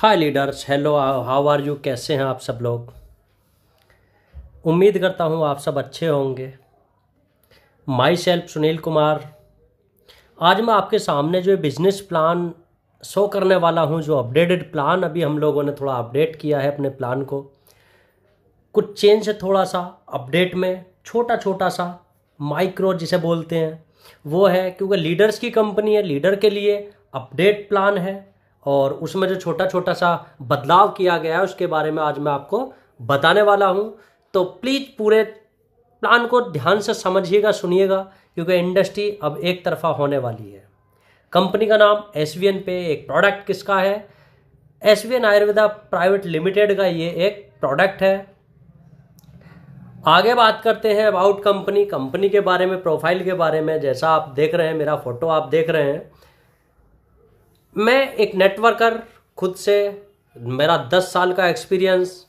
Hi leaders, hello, how are you? कैसे हैं आप सब लोग? उम्मीद करता हूँ आप सब अच्छे होंगे। My self Sunil Kumar. आज मैं आपके सामने जो बिजनेस प्लान शो करने वाला हूँ, जो अपडेटेड प्लान अभी हम लोगों ने थोड़ा अपडेट किया है अपने प्लान को। कुछ चेंज है थोड़ा सा अपडेट में, छोटा छोटा सा माइक्रो जिसे बोलते हैं वो है, क्योंकि लीडर्स की कंपनी है, लीडर के लिए अपडेट प्लान है और उसमें जो छोटा छोटा सा बदलाव किया गया है उसके बारे में आज मैं आपको बताने वाला हूं। तो प्लीज़ पूरे प्लान को ध्यान से समझिएगा, सुनिएगा, क्योंकि इंडस्ट्री अब एक तरफा होने वाली है। कंपनी का नाम एसवीएन पे, एक प्रोडक्ट किसका है? एसवीएन आयुर्वेदा प्राइवेट लिमिटेड का ये एक प्रोडक्ट है। आगे बात करते हैं अबाउट कंपनी के बारे में, प्रोफाइल के बारे में। जैसा आप देख रहे हैं, मेरा फोटो आप देख रहे हैं, मैं एक नेटवर्कर खुद से, मेरा 10 साल का एक्सपीरियंस,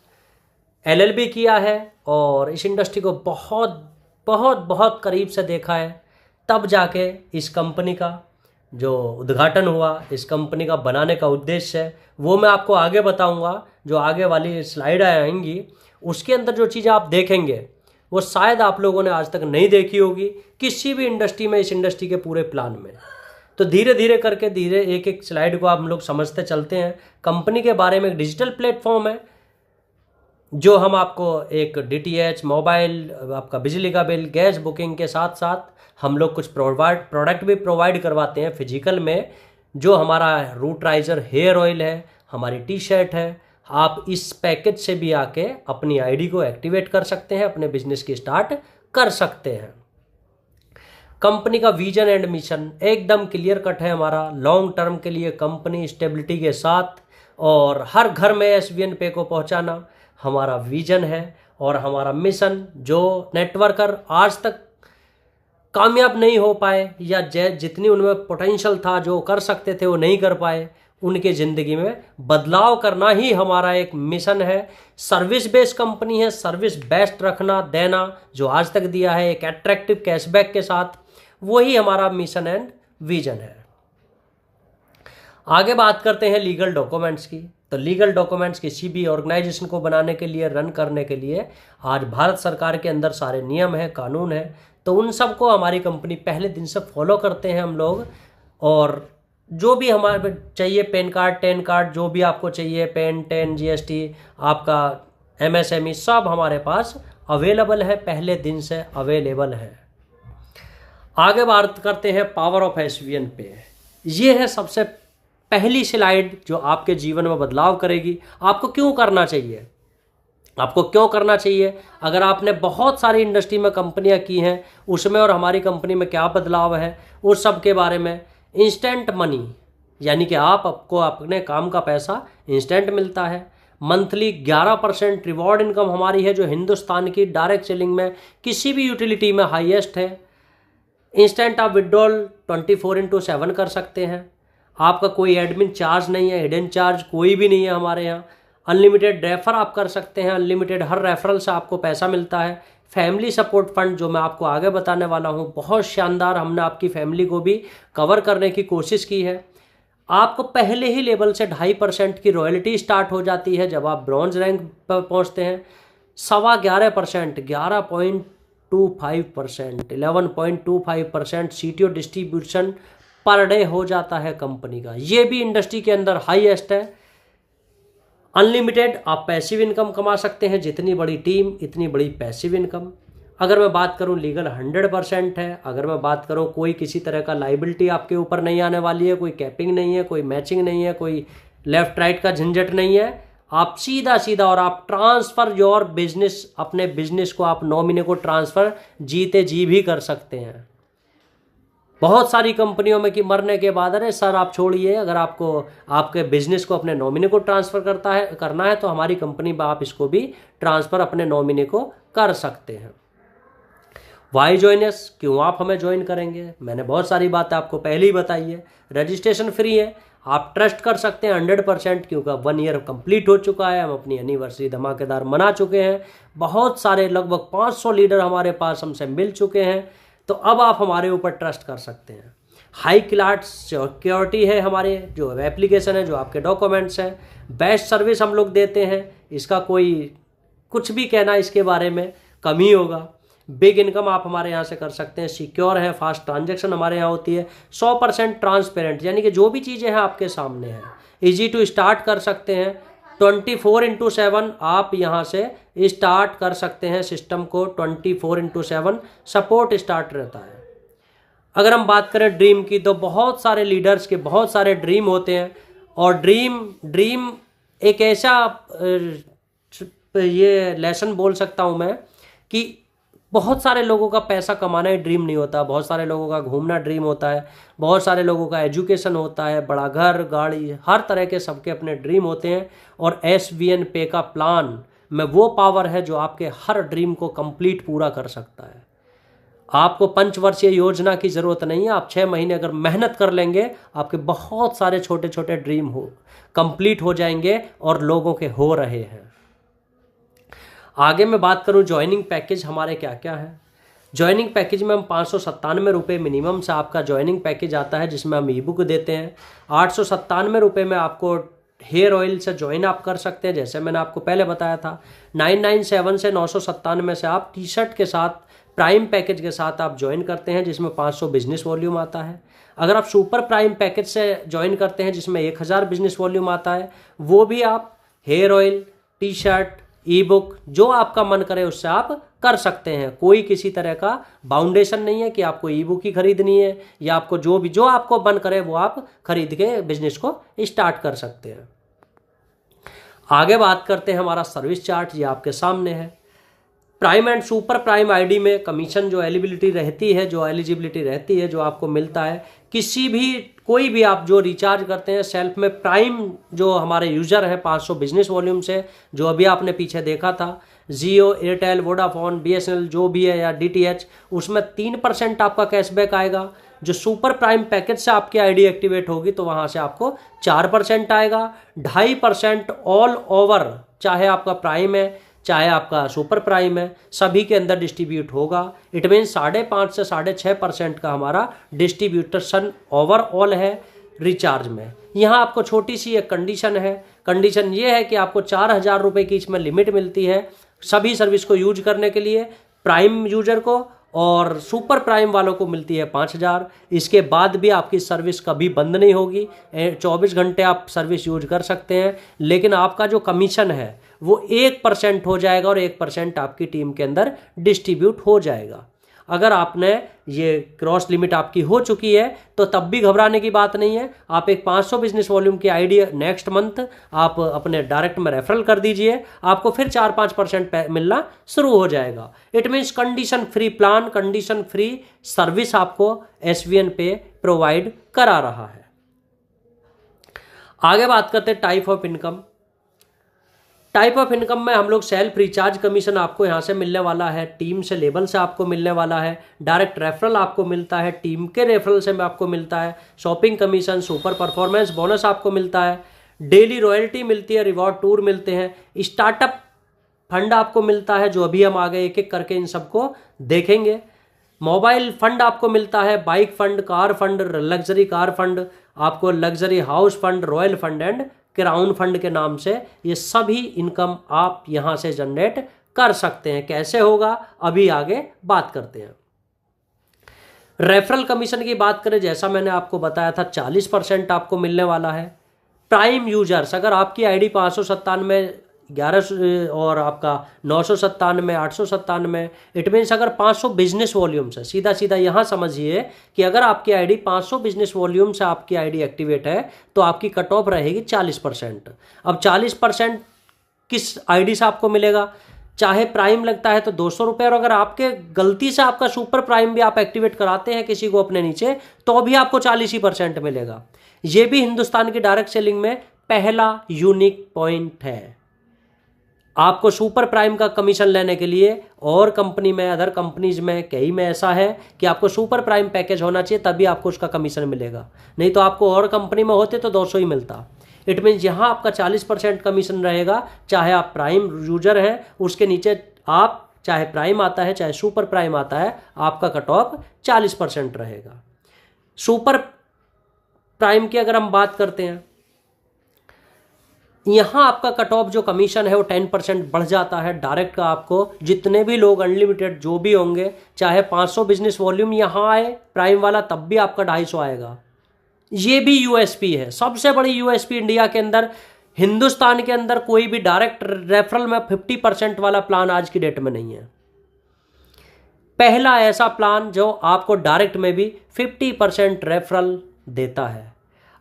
एलएलबी किया है और इस इंडस्ट्री को बहुत बहुत बहुत करीब से देखा है। तब जाके इस कंपनी का जो उद्घाटन हुआ, इस कंपनी का बनाने का उद्देश्य है, वो मैं आपको आगे बताऊंगा। जो आगे वाली स्लाइड आएंगी उसके अंदर जो चीज़ें आप देखेंगे वो शायद आप लोगों ने आज तक नहीं देखी होगी किसी भी इंडस्ट्री में, इस इंडस्ट्री के पूरे प्लान में। तो धीरे धीरे करके एक एक स्लाइड को आप लोग समझते चलते हैं। कंपनी के बारे में एक डिजिटल प्लेटफॉर्म है जो हम आपको एक डीटीएच, मोबाइल, आपका बिजली का बिल, गैस बुकिंग के साथ साथ हम लोग कुछ प्रोडक्ट भी प्रोवाइड करवाते हैं फिजिकल में। जो हमारा रूटराइजर हेयर ऑयल है, हमारी टी शर्ट है, आप इस पैकेज से भी आके अपनी आईडी को एक्टिवेट कर सकते हैं, अपने बिजनेस की स्टार्ट कर सकते हैं। कंपनी का विजन एंड मिशन एकदम क्लियर कट है हमारा, लॉन्ग टर्म के लिए कंपनी स्टेबिलिटी के साथ और हर घर में एसवीएन पे को पहुंचाना हमारा विजन है। और हमारा मिशन, जो नेटवर्कर आज तक कामयाब नहीं हो पाए या जितनी उनमें पोटेंशियल था, जो कर सकते थे वो नहीं कर पाए, उनके ज़िंदगी में बदलाव करना ही हमारा एक मिशन है। सर्विस बेस्ड कंपनी है, सर्विस बेस्ट रखना देना, जो आज तक दिया है एक अट्रैक्टिव कैशबैक के साथ, वही हमारा मिशन एंड विजन है। आगे बात करते हैं लीगल डॉक्यूमेंट्स की। तो लीगल डॉक्यूमेंट्स किसी भी ऑर्गेनाइजेशन को बनाने के लिए, रन करने के लिए आज भारत सरकार के अंदर सारे नियम हैं, कानून है, तो उन सब को हमारी कंपनी पहले दिन से फॉलो करते हैं हम लोग। और जो भी हमारे चाहिए, पैन कार्ड, टेन कार्ड, जो भी आपको चाहिए, पेन, टेन, जीएसटी, आपका एमएसएमई, सब हमारे पास अवेलेबल है, पहले दिन से अवेलेबल है। आगे बात करते हैं पावर ऑफ एसवीएन पे। ये है सबसे पहली स्लाइड जो आपके जीवन में बदलाव करेगी। आपको क्यों करना चाहिए? आपको क्यों करना चाहिए? अगर आपने बहुत सारी इंडस्ट्री में कंपनियां की हैं, उसमें और हमारी कंपनी में क्या बदलाव है, उस सब के बारे में। इंस्टेंट मनी, यानी कि आपको अपने काम का पैसा इंस्टेंट मिलता है। मंथली 11% रिवॉर्ड इनकम हमारी है, जो हिंदुस्तान की डायरेक्ट सेलिंग में किसी भी यूटिलिटी में हाईएस्ट है। इंस्टेंट आप विड्रॉल 24/7 कर सकते हैं। आपका कोई एडमिन चार्ज नहीं है, हिडन चार्ज कोई भी नहीं है हमारे यहाँ। अनलिमिटेड रेफर आप कर सकते हैं, अनलिमिटेड, हर रेफरल से आपको पैसा मिलता है। फैमिली सपोर्ट फंड, जो मैं आपको आगे बताने वाला हूँ, बहुत शानदार, हमने आपकी फैमिली को भी कवर करने की कोशिश की है। आपको पहले ही लेवल से 2.5% की रॉयल्टी स्टार्ट हो जाती है जब आप ब्रॉन्ज रैंक पर पहुँचते हैं। 11.25%, 11.25%, 11.25% सीटीओ डिस्ट्रीब्यूशन पर डे हो जाता है कंपनी का। ये भी इंडस्ट्री के अंदर हाईएस्ट है। अनलिमिटेड आप पैसिव इनकम कमा सकते हैं, जितनी बड़ी टीम इतनी बड़ी पैसिव इनकम। अगर मैं बात करूं, लीगल 100% है। अगर मैं बात करूं, कोई किसी तरह का लाइबिलिटी आपके ऊपर नहीं आने वाली है, कोई कैपिंग नहीं है, कोई मैचिंग नहीं है, कोई लेफ्ट राइट का झंझट नहीं है। आप सीधा सीधा, और आप ट्रांसफर योर बिजनेस, अपने बिजनेस को आप नॉमिनी को ट्रांसफर जीते जी भी कर सकते हैं। बहुत सारी कंपनियों में कि मरने के बाद, अरे सर आप छोड़िए, अगर आपको आपके बिजनेस को अपने नॉमिनी को ट्रांसफ़र करना है तो हमारी कंपनी में आप इसको भी ट्रांसफ़र अपने नॉमिनी को कर सकते हैं। वाई ज्वाइन अस, क्यों आप हमें ज्वाइन करेंगे? मैंने बहुत सारी बातें आपको पहले ही बताई है। रजिस्ट्रेशन फ्री है, आप ट्रस्ट कर सकते हैं 100%, क्योंकि 1 ईयर कंप्लीट हो चुका है। हम अपनी एनिवर्सरी धमाकेदार मना चुके हैं। बहुत सारे, लगभग 500 लीडर हमारे पास हमसे मिल चुके हैं। तो अब आप हमारे ऊपर ट्रस्ट कर सकते हैं। हाई क्लास सिक्योरिटी है हमारे जो एप्लीकेशन है, जो आपके डॉक्यूमेंट्स हैं, बेस्ट सर्विस हम लोग देते हैं, इसका कोई कुछ भी कहना इसके बारे में कम ही होगा। बिग इनकम आप हमारे यहाँ से कर सकते हैं, सिक्योर है, फास्ट ट्रांजैक्शन हमारे यहाँ होती है, 100% ट्रांसपेरेंट, यानी कि जो भी चीज़ें हैं आपके सामने हैं, इजी टू स्टार्ट कर सकते हैं, 24/7 आप यहाँ से स्टार्ट कर सकते हैं सिस्टम को, 24/7 सपोर्ट स्टार्ट रहता है। अगर हम बात करें ड्रीम की, तो बहुत सारे लीडर्स के बहुत सारे ड्रीम होते हैं, और ड्रीम एक ऐसा ये लेसन बोल सकता हूँ मैं कि बहुत सारे लोगों का पैसा कमाना ही ड्रीम नहीं होता, बहुत सारे लोगों का घूमना ड्रीम होता है, बहुत सारे लोगों का एजुकेशन होता है, बड़ा घर गाड़ी, हर तरह के सबके अपने ड्रीम होते हैं। और SVN पे का प्लान में वो पावर है जो आपके हर ड्रीम को कंप्लीट पूरा कर सकता है। आपको 5 वर्षीय योजना की ज़रूरत नहीं है, आप 6 महीने अगर मेहनत कर लेंगे, आपके बहुत सारे छोटे छोटे ड्रीम कंप्लीट हो जाएंगे और लोगों के हो रहे हैं। आगे मैं बात करूं ज्वाइनिंग पैकेज हमारे क्या क्या है। ज्वाइनिंग पैकेज में हम 597 रुपये मिनिमम से आपका ज्वाइनिंग पैकेज आता है, जिसमें हम ई-बुक देते हैं। 897 रुपये में आपको हेयर ऑयल से ज्वाइन आप कर सकते हैं, जैसे मैंने आपको पहले बताया था। 997 से 997 से आप टी शर्ट के साथ प्राइम पैकेज के साथ आप ज्वाइन करते हैं, जिसमें 500 बिजनेस वॉल्यूम आता है। अगर आप सुपर प्राइम पैकेज से ज्वाइन करते हैं, जिसमें 1000 बिजनेस वॉल्यूम आता है, वो भी आप hair oil, T shirt, ebook जो आपका मन करे उससे आप कर सकते हैं। कोई किसी तरह का बाउंडेशन नहीं है कि आपको ई-बुक ही खरीदनी है, या आपको जो आपको मन करे वो आप खरीद के बिजनेस को स्टार्ट कर सकते हैं। आगे बात करते हैं हमारा सर्विस चार्ट, ये आपके सामने है। Prime and super prime ID में कमीशन जो एलिजिबिलिटी रहती है, जो आपको मिलता है, कोई भी आप जो रिचार्ज करते हैं सेल्फ में, प्राइम जो हमारे यूजर हैं 500 बिजनेस वॉल्यूम से, जो अभी आपने पीछे देखा था, जियो, एयरटेल, वोडाफोन, BSNL जो भी है, या DTH, उसमें 3% आपका कैशबैक आएगा। जो सुपर प्राइम पैकेज से आपकी आईडी एक्टिवेट होगी तो वहां से आपको 4% आएगा। 2.5% ऑल ओवर, चाहे आपका प्राइम है चाहे आपका सुपर प्राइम है, सभी के अंदर डिस्ट्रीब्यूट होगा। इट मीन 5.5 से 6.5% का हमारा डिस्ट्रीब्यूटेशन ओवरऑल है रिचार्ज में। यहाँ आपको छोटी सी एक कंडीशन है, कंडीशन ये है कि आपको 4000 रुपये की इसमें लिमिट मिलती है सभी सर्विस को यूज करने के लिए, प्राइम यूजर को, और सुपर प्राइम वालों को मिलती है 5000। इसके बाद भी आपकी सर्विस कभी बंद नहीं होगी, 24 घंटे आप सर्विस यूज कर सकते हैं, लेकिन आपका जो कमीशन है वो 1% हो जाएगा और 1% आपकी टीम के अंदर डिस्ट्रीब्यूट हो जाएगा। अगर आपने ये क्रॉस लिमिट आपकी हो चुकी है तो तब भी घबराने की बात नहीं है। आप एक 500 बिजनेस वॉल्यूम की आईडी नेक्स्ट मंथ आप अपने डायरेक्ट में रेफरल कर दीजिए, आपको फिर 4-5% मिलना शुरू हो जाएगा। It means condition free plan, condition free service आपको SVN पे प्रोवाइड करा रहा है। आगे बात करते हैं type of income. Type of income में हम लोग सेल्फ रिचार्ज कमीशन आपको यहाँ से मिलने वाला है, टीम से लेबल से आपको मिलने वाला है, डायरेक्ट रेफरल आपको मिलता है, टीम के रेफरल से आपको मिलता है, shopping commission, super performance bonus आपको मिलता है, डेली रॉयल्टी मिलती है, रिवॉर्ड टूर मिलते हैं, स्टार्टअप फंड आपको मिलता है, जो अभी हम आगे एक एक करके इन सबको देखेंगे। मोबाइल फंड आपको मिलता है, bike fund, car fund, luxury car fund, आपको luxury house fund, royal fund and crown fund के नाम से ये सभी इनकम आप यहां से जनरेट कर सकते हैं। कैसे होगा अभी आगे बात करते हैं। रेफरल कमीशन की बात करें, जैसा मैंने आपको बताया था 40% आपको मिलने वाला है। प्राइम यूजर्स, अगर आपकी आईडी 597 11 और आपका 997 897, इट मीन्स अगर 500 बिजनेस वॉल्यूम से, सीधा सीधा यहां समझिए कि अगर आपकी आईडी 500 बिजनेस वॉल्यूम से आपकी आईडी एक्टिवेट है तो आपकी कट ऑफ रहेगी 40%। अब 40% किस आईडी से आपको मिलेगा? चाहे प्राइम लगता है तो 200 रुपये, और अगर आपके गलती से आपका सुपर प्राइम भी आप एक्टिवेट कराते हैं किसी को अपने नीचे तो भी आपको 40% मिलेगा। यह भी हिंदुस्तान की डायरेक्ट सेलिंग में पहला यूनिक पॉइंट है। आपको सुपर प्राइम का कमीशन लेने के लिए और कंपनी में, अदर कंपनीज में कई में ऐसा है कि आपको सुपर प्राइम पैकेज होना चाहिए तभी आपको उसका कमीशन मिलेगा, नहीं तो आपको और कंपनी में होते तो 200 ही मिलता। इट मीन्स यहाँ आपका 40% कमीशन रहेगा, चाहे आप प्राइम यूजर हैं, उसके नीचे आप चाहे प्राइम आता है चाहे सुपर प्राइम आता है, आपका कट ऑफ 40% रहेगा। सुपर प्राइम की अगर हम बात करते हैं, यहाँ आपका कट ऑफ जो कमीशन है वो 10% बढ़ जाता है डायरेक्ट का। आपको जितने भी लोग अनलिमिटेड जो भी होंगे, चाहे 500 बिजनेस वॉल्यूम यहाँ आए प्राइम वाला, तब भी आपका 250 आएगा। ये भी यूएसपी है, सबसे बड़ी यूएसपी इंडिया के अंदर। हिंदुस्तान के अंदर कोई भी डायरेक्ट रेफरल में 50% वाला प्लान आज की डेट में नहीं है। पहला ऐसा प्लान जो आपको डायरेक्ट में भी 50% रेफरल देता है।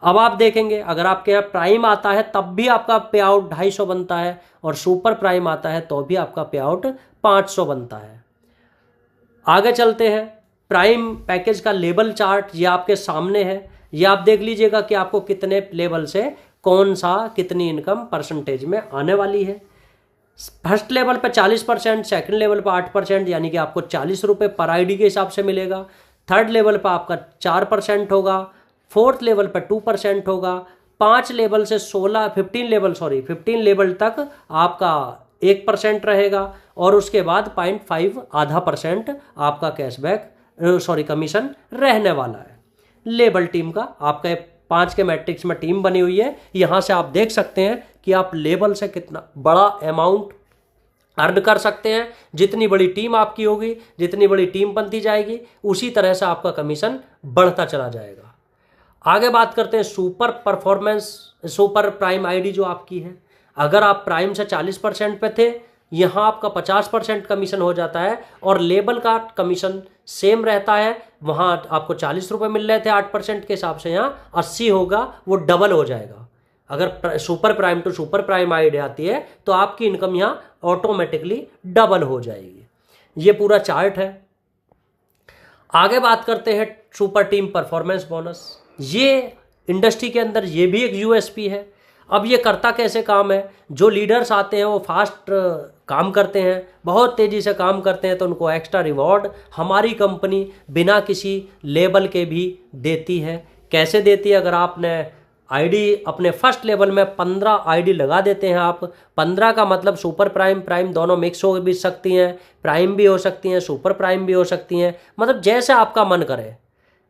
अब आप देखेंगे, अगर आपके यहाँ प्राइम आता है तब भी आपका पे आउट 250 बनता है, और सुपर प्राइम आता है तो भी आपका पे आउट 500 बनता है। आगे चलते हैं, प्राइम पैकेज का लेवल चार्ट ये आपके सामने है। ये आप देख लीजिएगा कि आपको कितने लेवल से कौन सा कितनी इनकम परसेंटेज में आने वाली है। फर्स्ट लेवल पे 40%, सेकंड लेवल पे 8%, यानी कि आपको 40 रुपये पर आईडी के हिसाब से मिलेगा। थर्ड लेवल पे आपका 4% होगा, फोर्थ लेवल पे 2% होगा, 5 लेवल से 15 लेवल तक आपका 1% रहेगा, और उसके बाद 0.5 आधा % आपका कैशबैक कमीशन रहने वाला है। लेबल टीम का आपका 5 के मैट्रिक्स में टीम बनी हुई है। यहां से आप देख सकते हैं कि आप लेबल से कितना बड़ा अमाउंट अर्न कर सकते हैं। जितनी बड़ी टीम आपकी होगी, जितनी बड़ी टीम बनती जाएगी, उसी तरह से आपका कमीशन बढ़ता चला जाएगा। आगे बात करते हैं सुपर प्राइम आईडी जो आपकी है। अगर आप प्राइम से 40% पे थे, यहाँ आपका 50% कमीशन हो जाता है, और लेबल का कमीशन सेम रहता है। वहाँ आपको 40 रुपये मिल रहे थे 8% के हिसाब से, यहाँ 80 होगा, वो डबल हो जाएगा। अगर super prime to super prime ID आती है तो आपकी इनकम यहाँ ऑटोमेटिकली डबल हो जाएगी। ये पूरा चार्ट है। आगे बात करते हैं सुपर टीम परफॉर्मेंस बोनस। ये इंडस्ट्री के अंदर ये भी एक यूएसपी है। अब ये करता कैसे काम है, जो लीडर्स आते हैं वो फास्ट काम करते हैं, बहुत तेज़ी से काम करते हैं, तो उनको एक्स्ट्रा रिवॉर्ड हमारी कंपनी बिना किसी लेबल के भी देती है। कैसे देती है, अगर आपने आईडी अपने फर्स्ट लेवल में 15 आईडी लगा देते हैं आप, 15 का मतलब सुपर प्राइम प्राइम दोनों मिक्स हो भी सकती हैं, प्राइम भी हो सकती हैं, सुपर प्राइम भी हो सकती हैं, मतलब जैसे आपका मन करे।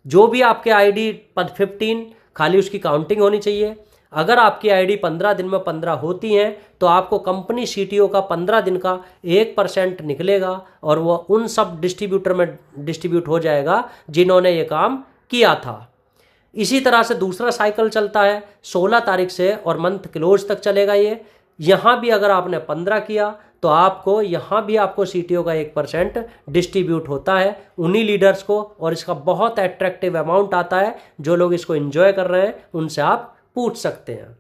जो भी आपके आईडी 15 खाली उसकी काउंटिंग होनी चाहिए। अगर आपकी आईडी 15 दिन में 15 होती हैं तो आपको कंपनी सीटीओ का 15 दिन का 1% निकलेगा, और वो उन सब डिस्ट्रीब्यूटर में डिस्ट्रीब्यूट हो जाएगा जिन्होंने ये काम किया था। इसी तरह से दूसरा साइकिल चलता है 16 तारीख से, और मंथ क्लोज तक चलेगा ये। यहाँ भी अगर आपने 15 किया तो आपको यहाँ भी आपको सीटीओ का 1% डिस्ट्रीब्यूट होता है उन्हीं लीडर्स को, और इसका बहुत अट्रैक्टिव अमाउंट आता है। जो लोग इसको एंजॉय कर रहे हैं उनसे आप पूछ सकते हैं।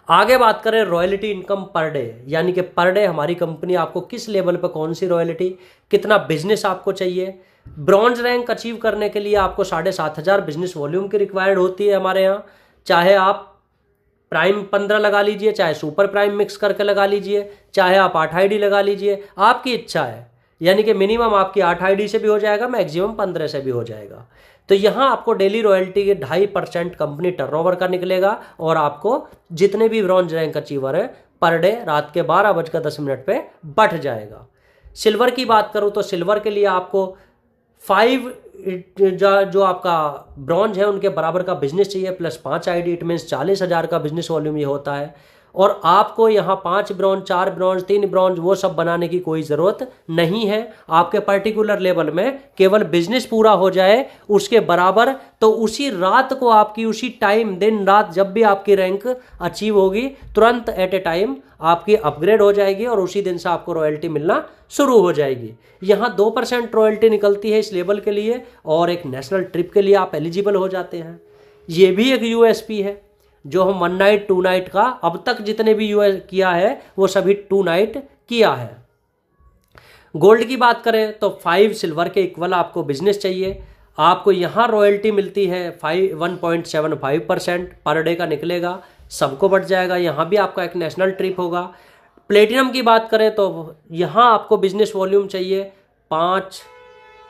आगे बात करें रॉयल्टी इनकम पर डे, यानी कि पर डे हमारी कंपनी आपको किस लेवल पर कौन सी रॉयल्टी, कितना बिजनेस आपको चाहिए। ब्रॉन्ज रैंक अचीव करने के लिए आपको 7,500 बिजनेस वॉल्यूम की रिक्वायर्ड होती है हमारे यहाँ। चाहे आप प्राइम 15 लगा लीजिए, चाहे सुपर प्राइम मिक्स करके लगा लीजिए, चाहे आप 8 आईडी लगा लीजिए, आपकी इच्छा है। यानी कि मिनिमम आपकी 8 आईडी से भी हो जाएगा, मैक्सिमम 15 से भी हो जाएगा। तो यहाँ आपको डेली रॉयल्टी के 2.5% कंपनी टर्नओवर का निकलेगा, और आपको जितने भी ब्रॉन्ज रैंक अचीवर है पर डे रात के 12:10 पे बढ़ जाएगा। सिल्वर की बात करूँ तो सिल्वर के लिए आपको 5 जो आपका ब्रॉन्ज है उनके बराबर का बिजनेस चाहिए, प्लस 5 आईडी, इट मीन्स 40,000 का बिजनेस वॉल्यूम ये होता है। और आपको यहाँ 5 ब्रॉन्ज, 4 ब्रॉन्ज, 3 ब्रॉन्ज वो सब बनाने की कोई ज़रूरत नहीं है। आपके पर्टिकुलर लेवल में केवल बिजनेस पूरा हो जाए उसके बराबर, तो उसी रात को आपकी उसी टाइम, दिन रात जब भी आपकी रैंक अचीव होगी, तुरंत एट ए टाइम आपकी अपग्रेड हो जाएगी, और उसी दिन से आपको रॉयल्टी मिलना शुरू हो जाएगी। यहाँ 2% रॉयल्टी निकलती है इस लेवल के लिए, और एक नेशनल ट्रिप के लिए आप एलिजिबल हो जाते हैं। ये भी एक यूएसपी है जो हम 1 नाइट 2 नाइट का अब तक जितने भी यूएस किया है वो सभी 2 नाइट किया है। गोल्ड की बात करें तो 5 सिल्वर के इक्वल आपको बिजनेस चाहिए। आपको यहाँ रॉयल्टी मिलती है 1.75% पर डे का निकलेगा, सबको बढ़ जाएगा। यहाँ भी आपका एक नेशनल ट्रिप होगा। प्लेटिनम की बात करें तो यहाँ आपको बिजनेस वॉल्यूम चाहिए 5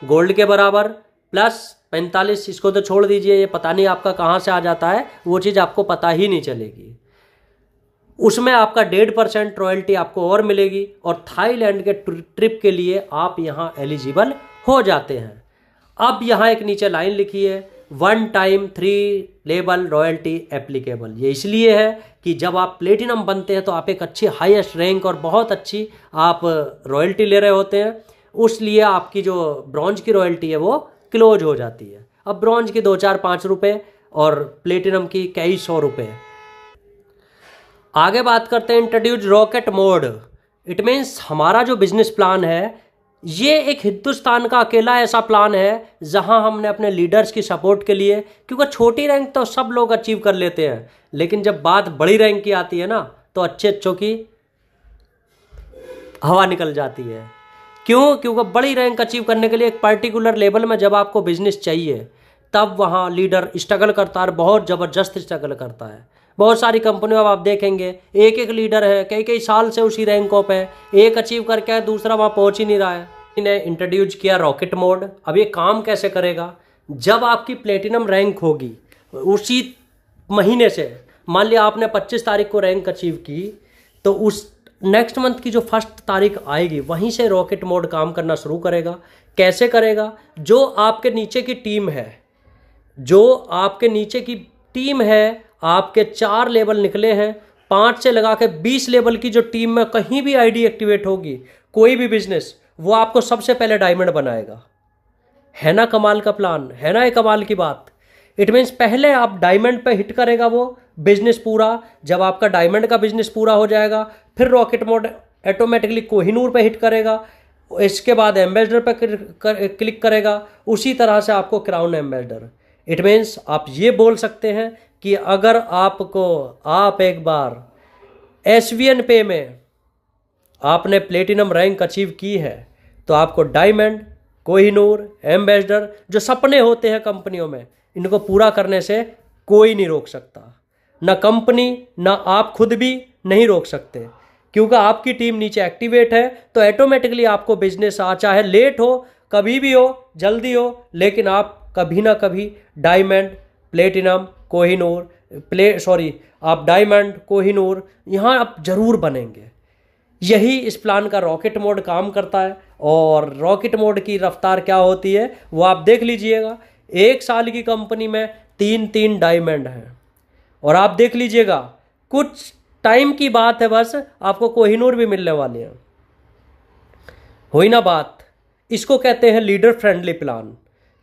गोल्ड के बराबर, प्लस 45, इसको तो छोड़ दीजिए, ये पता नहीं आपका कहाँ से आ जाता है, वो चीज़ आपको पता ही नहीं चलेगी। उसमें आपका 1.5% रॉयल्टी आपको और मिलेगी, और थाईलैंड के ट्रिप के लिए आप यहाँ एलिजिबल हो जाते हैं। अब यहाँ एक नीचे लाइन लिखी है, 1 टाइम 3 लेवल रॉयल्टी एप्लीकेबल। ये इसलिए है कि जब आप प्लेटिनम बनते हैं तो आप एक अच्छी हाईएस्ट रैंक और बहुत अच्छी आप रॉयल्टी ले रहे होते हैं, उसलिए आपकी जो ब्रॉन्ज की रॉयल्टी है वो क्लोज हो जाती है। अब ब्रॉन्ज की 2-4-5 रुपये और प्लेटिनम की कई 100 रुपये। आगे बात करते हैं introduce rocket mode. It means हमारा जो बिजनेस प्लान है ये एक हिंदुस्तान का अकेला ऐसा प्लान है जहां हमने अपने लीडर्स की सपोर्ट के लिए, क्योंकि छोटी रैंक तो सब लोग अचीव कर लेते हैं, लेकिन जब बात बड़ी रैंक की आती है ना तो अच्छे अच्छों की हवा निकल जाती है। क्यों? क्योंकि बड़ी रैंक अचीव करने के लिए एक पर्टिकुलर लेवल में जब आपको बिजनेस चाहिए तब वहाँ लीडर स्ट्रगल करता है, बहुत ज़बरदस्त स्ट्रगल करता है। बहुत सारी कंपनियों में आप देखेंगे एक एक लीडर है, कई कई साल से उसी रैंकों पे, एक अचीव करके है दूसरा वहाँ पहुँच ही नहीं रहा है। इन्हें इंट्रोड्यूस किया रॉकेट मोड। अब ये काम कैसे करेगा? जब आपकी प्लेटिनम रैंक होगी उसी महीने से, मान लिया आपने 25 तारीख को रैंक अचीव की, तो उस नेक्स्ट मंथ की जो 1 तारीख आएगी वहीं से रॉकेट मोड काम करना शुरू करेगा। कैसे करेगा? जो आपके नीचे की टीम है, जो आपके नीचे की टीम है, आपके 4 लेवल निकले हैं, 5 से लगा के 20 लेवल की जो टीम में कहीं भी आईडी एक्टिवेट होगी, कोई भी बिजनेस, वो आपको सबसे पहले डायमंड बनाएगा। है ना कमाल का प्लान? है ना ये कमाल की बात? इट मीन्स पहले आप डायमंड पे हिट करेगा वो बिजनेस पूरा। जब आपका डायमंड का बिजनेस पूरा हो जाएगा फिर रॉकेट मोड ऑटोमेटिकली कोहिनूर पे हिट करेगा, इसके बाद एम्बेसडर पे क्लिक करेगा, उसी तरह से आपको क्राउन एम्बेसडर। इट मीन्स आप ये बोल सकते हैं कि अगर आप एक बार SVN पे में आपने प्लेटिनम रैंक अचीव की है तो आपको डायमंड, कोहिनूर, एम्बेसडर जो सपने होते हैं कंपनियों में, इनको पूरा करने से कोई नहीं रोक सकता। ना कंपनी ना आप खुद भी नहीं रोक सकते, क्योंकि आपकी टीम नीचे एक्टिवेट है तो ऑटोमेटिकली आपको बिजनेस चाहे लेट हो, कभी भी हो, जल्दी हो, लेकिन आप कभी ना कभी डायमंड, प्लेटिनम, कोहिनूर आप डायमंड, कोहिनूर यहाँ आप जरूर बनेंगे। यही इस प्लान का रॉकेट मोड काम करता है। और रॉकेट मोड की रफ्तार क्या होती है वो आप देख लीजिएगा। 1 साल की कंपनी में 3-3 डायमंड हैं, और आप देख लीजिएगा कुछ टाइम की बात है, बस आपको कोहिनूर भी मिलने वाले हैं। हुई ना बात? इसको कहते हैं लीडर फ्रेंडली प्लान।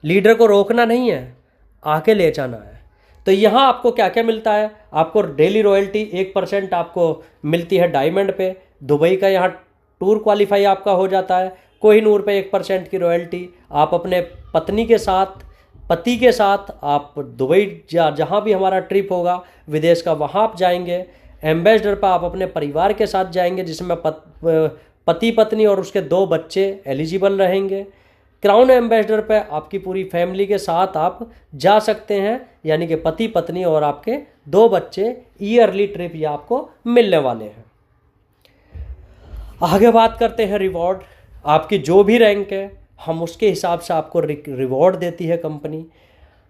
लीडर को रोकना नहीं है, आके ले जाना है। तो यहाँ आपको क्या क्या मिलता है? आपको डेली रॉयल्टी 1% आपको मिलती है डायमंड पे। दुबई का यहाँ टूर क्वालिफाई आपका हो जाता है। कोहिनूर पे 1% की रॉयल्टी। आप अपने पति के साथ आप दुबई जहाँ भी हमारा ट्रिप होगा विदेश का, वहाँ आप जाएंगे। एम्बेसडर पर आप अपने परिवार के साथ जाएंगे, जिसमें पति पत्नी और उसके 2 बच्चे एलिजिबल रहेंगे। क्राउन एम्बेसडर पे आपकी पूरी फैमिली के साथ आप जा सकते हैं, यानी कि पति पत्नी और आपके 2 बच्चे ईयरली ट्रिप ये आपको मिलने वाले हैं। आगे बात करते हैं रिवॉर्ड। आपकी जो भी रैंक है हम उसके हिसाब से आपको रिवॉर्ड देती है कंपनी।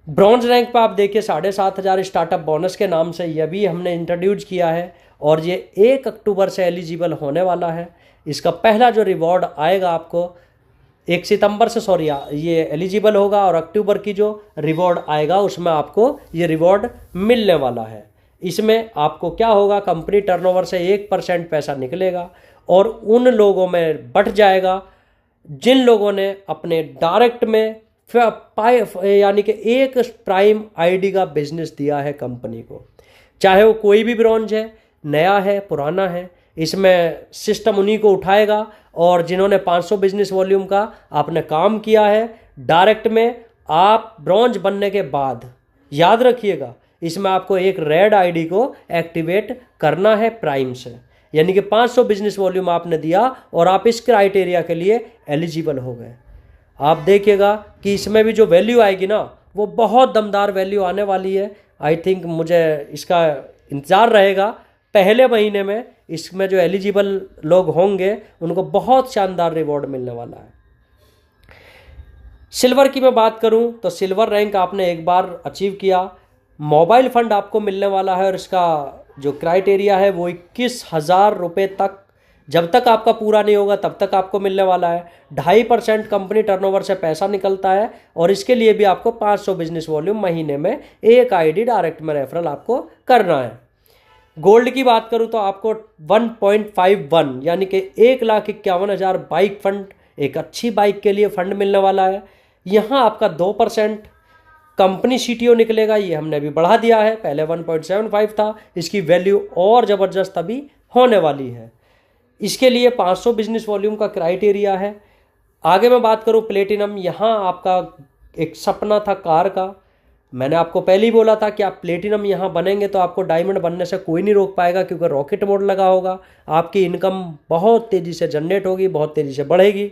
ब्रॉन्ज रैंक पे आप देखिए 7,500 स्टार्टअप बोनस के नाम से ये भी हमने इंट्रोड्यूस किया है, और ये 1 अक्टूबर से एलिजिबल होने वाला है। इसका पहला जो रिवॉर्ड आएगा आपको 1 सितंबर से ये एलिजिबल होगा, और अक्टूबर की जो रिवॉर्ड आएगा उसमें आपको ये रिवॉर्ड मिलने वाला है। इसमें आपको क्या होगा, कंपनी टर्नओवर से 1% पैसा निकलेगा और उन लोगों में बट जाएगा जिन लोगों ने अपने डायरेक्ट में यानी कि एक प्राइम आईडी का बिजनेस दिया है कंपनी को। चाहे वो कोई भी ब्रॉन्ज है, नया है, पुराना है, इसमें सिस्टम उन्हीं को उठाएगा। और जिन्होंने 500 बिजनेस वॉल्यूम का आपने काम किया है डायरेक्ट में, आप ब्रॉन्ज बनने के बाद याद रखिएगा इसमें आपको एक रेड आईडी को एक्टिवेट करना है प्राइम से, यानी कि 500 बिजनेस वॉल्यूम आपने दिया और आप इस क्राइटेरिया के लिए एलिजिबल हो गए। आप देखिएगा कि इसमें भी जो वैल्यू आएगी ना वो बहुत दमदार वैल्यू आने वाली है। आई थिंक मुझे इसका इंतज़ार रहेगा। पहले महीने में इसमें जो एलिजिबल लोग होंगे उनको बहुत शानदार रिवॉर्ड मिलने वाला है। सिल्वर की मैं बात करूं तो सिल्वर रैंक आपने एक बार अचीव किया, मोबाइल फंड आपको मिलने वाला है, और इसका जो क्राइटेरिया है वो 21,000 रुपये तक जब तक आपका पूरा नहीं होगा तब तक आपको मिलने वाला है। 2.5% कंपनी टर्नओवर से पैसा निकलता है और इसके लिए भी आपको 500 बिजनेस वॉल्यूम महीने में एक आईडी डायरेक्ट में रेफरल आपको करना है। गोल्ड की बात करूं तो आपको 1.51 यानी कि 1,51,000 बाइक फंड, एक अच्छी बाइक के लिए फंड मिलने वाला है। यहाँ आपका 2% कंपनी सीटीओ निकलेगा, ये हमने अभी बढ़ा दिया है, पहले 1.75 था, इसकी वैल्यू और ज़बरदस्त अभी होने वाली है। इसके लिए 500 बिजनेस वॉल्यूम का क्राइटेरिया है। आगे मैं बात करूं प्लेटिनम, यहाँ आपका एक सपना था कार का, मैंने आपको पहले ही बोला था कि आप प्लेटिनम यहाँ बनेंगे तो आपको डायमंड बनने से कोई नहीं रोक पाएगा, क्योंकि रॉकेट मोड लगा होगा, आपकी इनकम बहुत तेज़ी से जनरेट होगी, बहुत तेज़ी से बढ़ेगी।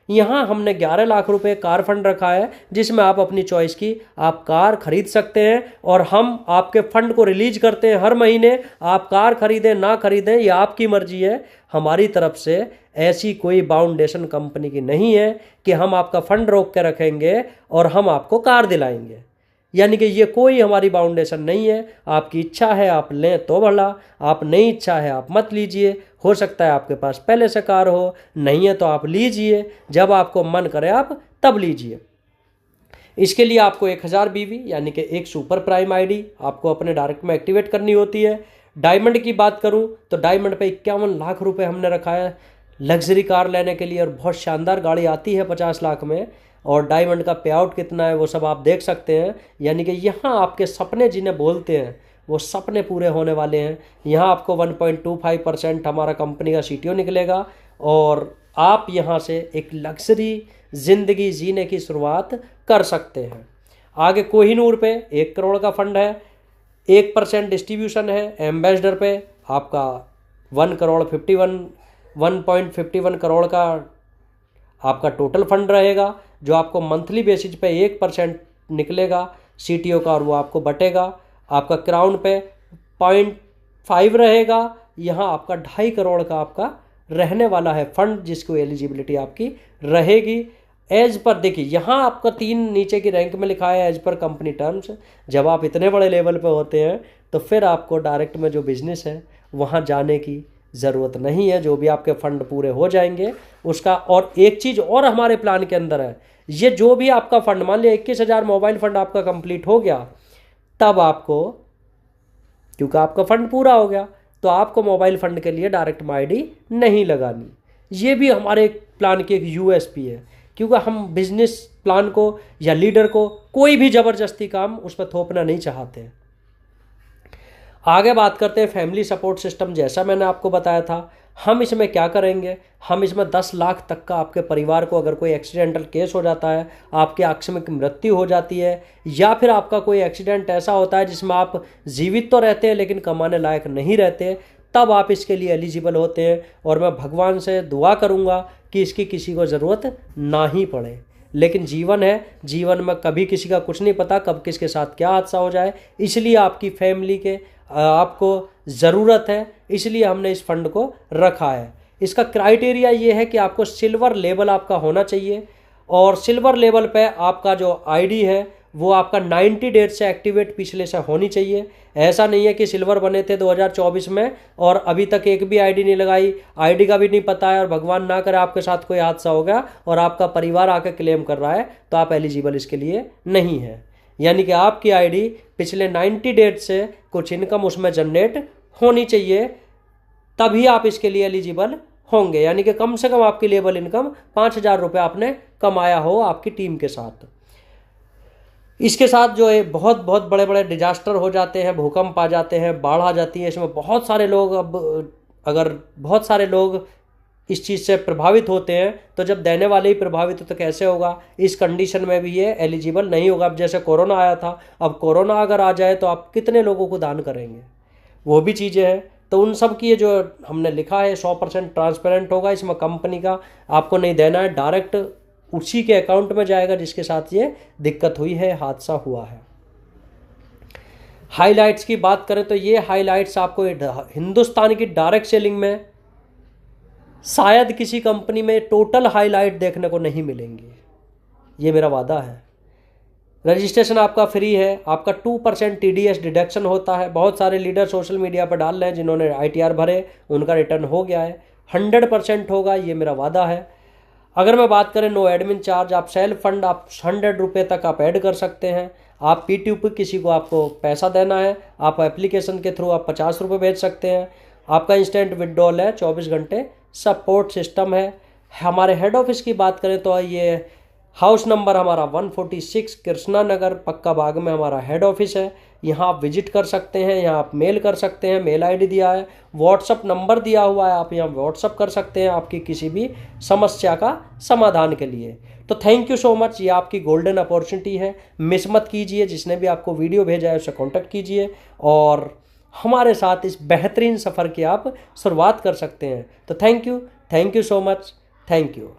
यहाँ हमने 11 लाख रुपए कार फंड रखा है, जिसमें आप अपनी चॉइस की आप कार खरीद सकते हैं और हम आपके फंड को रिलीज करते हैं हर महीने। आप कार खरीदें ना खरीदें ये आपकी मर्जी है, हमारी तरफ से ऐसी कोई बाउंडेशन कंपनी की नहीं है कि हम आपका फंड रोक के रखेंगे और हम आपको कार दिलाएंगे, यानी कि ये कोई हमारी बाउंडेशन नहीं है। आपकी इच्छा है आप लें तो भला, आप नहीं इच्छा है आप मत लीजिए। हो सकता है आपके पास पहले से कार हो, नहीं है तो आप लीजिए, जब आपको मन करे आप तब लीजिए। इसके लिए आपको 1000 BV यानी कि एक सुपर प्राइम आईडी आपको अपने डायरेक्ट में एक्टिवेट करनी होती है। डायमंड की बात करूं तो डायमंड पे 51 लाख रुपए हमने रखा है लग्जरी कार लेने के लिए, और बहुत शानदार गाड़ी आती है 50 लाख में, और डायमंड का पे आउट कितना है वो सब आप देख सकते हैं। यानी कि यहाँ आपके सपने जिन्हें बोलते हैं वो सपने पूरे होने वाले हैं। यहाँ आपको 1.25% हमारा कंपनी का सीटीओ निकलेगा और आप यहाँ से एक लग्जरी ज़िंदगी जीने की शुरुआत कर सकते हैं। आगे कोहिनूर पे 1 करोड़ का फंड है, 1% डिस्ट्रीब्यूशन है। एम्बेसडर पे आपका 1.51 करोड़ का आपका टोटल फंड रहेगा, जो आपको मंथली बेसिस पे 1% निकलेगा सीटीओ का और वो आपको बटेगा। आपका क्राउन पे 0.5 रहेगा। यहाँ आपका 2.5 करोड़ का आपका रहने वाला है फंड, जिसको एलिजिबिलिटी आपकी रहेगी एज पर। देखिए यहाँ आपका 3 नीचे की रैंक में लिखा है एज पर कंपनी टर्म्स। जब आप इतने बड़े लेवल पे होते हैं तो फिर आपको डायरेक्ट में जो बिजनेस है वहाँ जाने की ज़रूरत नहीं है, जो भी आपके फंड पूरे हो जाएंगे उसका। और एक चीज़ और हमारे प्लान के अंदर है, ये जो भी आपका फंड, मान लिया 21,000 मोबाइल फंड आपका कंप्लीट हो गया, तब आपको, क्योंकि आपका फंड पूरा हो गया, तो आपको मोबाइल फंड के लिए डायरेक्ट में आईडी नहीं लगानी। ये भी हमारे प्लान की एक यूएसपी है, क्योंकि हम बिजनेस प्लान को या लीडर को कोई भी ज़बरदस्ती काम उस पर थोपना नहीं चाहते। आगे बात करते हैं फैमिली सपोर्ट सिस्टम। जैसा मैंने आपको बताया था, हम इसमें क्या करेंगे, हम इसमें 10 लाख तक का आपके परिवार को अगर कोई एक्सीडेंटल केस हो जाता है, आपके आकस्मिक मृत्यु हो जाती है, या फिर आपका कोई एक्सीडेंट ऐसा होता है जिसमें आप जीवित तो रहते हैं लेकिन कमाने लायक नहीं रहते, तब आप इसके लिए एलिजिबल होते हैं। और मैं भगवान से दुआ करूँगा कि इसकी किसी को ज़रूरत ना ही पड़े। लेकिन जीवन है, जीवन में कभी किसी का कुछ नहीं पता कब किसके साथ क्या हादसा हो जाए, इसलिए आपकी फैमिली के आपको ज़रूरत है, इसलिए हमने इस फंड को रखा है। इसका क्राइटेरिया ये है कि आपको सिल्वर लेवल आपका होना चाहिए, और सिल्वर लेवल पे आपका जो आईडी है वो आपका 90 डेज से एक्टिवेट पिछले से होनी चाहिए। ऐसा नहीं है कि सिल्वर बने थे 2024 में और अभी तक एक भी आईडी नहीं लगाई, आईडी का भी नहीं पता है, और भगवान ना करे आपके साथ कोई हादसा हो गया और आपका परिवार आकर क्लेम कर रहा है, तो आप एलिजिबल इसके लिए नहीं है। यानी कि आपकी आईडी पिछले 90 डेज से कुछ इनकम उसमें जनरेट होनी चाहिए, तभी आप इसके लिए एलिजिबल होंगे। यानी कि कम से कम आपकी लेवल इनकम 5,000 रुपये आपने कमाया हो आपकी टीम के साथ। इसके साथ जो है बहुत बहुत बड़े बड़े डिजास्टर हो जाते हैं, भूकंप आ जाते हैं, बाढ़ आ जाती है, इसमें बहुत सारे लोग, अब अगर बहुत सारे लोग इस चीज़ से प्रभावित होते हैं, तो जब देने वाले ही प्रभावित हो तो कैसे होगा। इस कंडीशन में भी ये एलिजिबल नहीं होगा। अब जैसे कोरोना आया था, अब कोरोना अगर आ जाए तो आप कितने लोगों को दान करेंगे, वो भी चीज़ें हैं। तो उन सब की ये जो हमने लिखा है 100% ट्रांसपेरेंट होगा, इसमें कंपनी का आपको नहीं देना है, डायरेक्ट उसी के अकाउंट में जाएगा जिसके साथ ये दिक्कत हुई है, हादसा हुआ है। हाइलाइट्स की बात करें तो ये हाइलाइट्स आपको हिंदुस्तान की डायरेक्ट सेलिंग में शायद किसी कंपनी में टोटल हाइलाइट देखने को नहीं मिलेंगी, ये मेरा वादा है। रजिस्ट्रेशन आपका फ्री है, आपका 2% TDS डिडक्शन होता है। बहुत सारे लीडर सोशल मीडिया पर डाल रहे हैं जिन्होंने ITR भरे, उनका रिटर्न हो गया है। 100% होगा, ये मेरा वादा है। अगर मैं बात करें नो एडमिन चार्ज, आप सेल्फ फंड आप 100 रुपये तक आप ऐड कर सकते हैं। आप P2P किसी को आपको पैसा देना है, आप एप्लीकेशन के थ्रू आप 50 रुपये भेज सकते हैं। आपका इंस्टेंट विड्रॉल है, 24 घंटे सपोर्ट सिस्टम है। हमारे हेड ऑफिस की बात करें तो ये हाउस नंबर हमारा 146 कृष्णा नगर पक्का बाग में हमारा हेड ऑफिस है। यहाँ आप विजिट कर सकते हैं, यहाँ आप मेल कर सकते हैं, मेल आईडी दिया है, व्हाट्सअप नंबर दिया हुआ है, आप यहाँ व्हाट्सअप कर सकते हैं आपकी किसी भी समस्या का समाधान के लिए। तो थैंक यू सो मच, ये आपकी गोल्डन अपॉर्चुनिटी है, मिस मत कीजिए। जिसने भी आपको वीडियो भेजा है उसे कॉन्टैक्ट कीजिए और हमारे साथ इस बेहतरीन सफ़र की आप शुरुआत कर सकते हैं। तो thank you so much, thank you.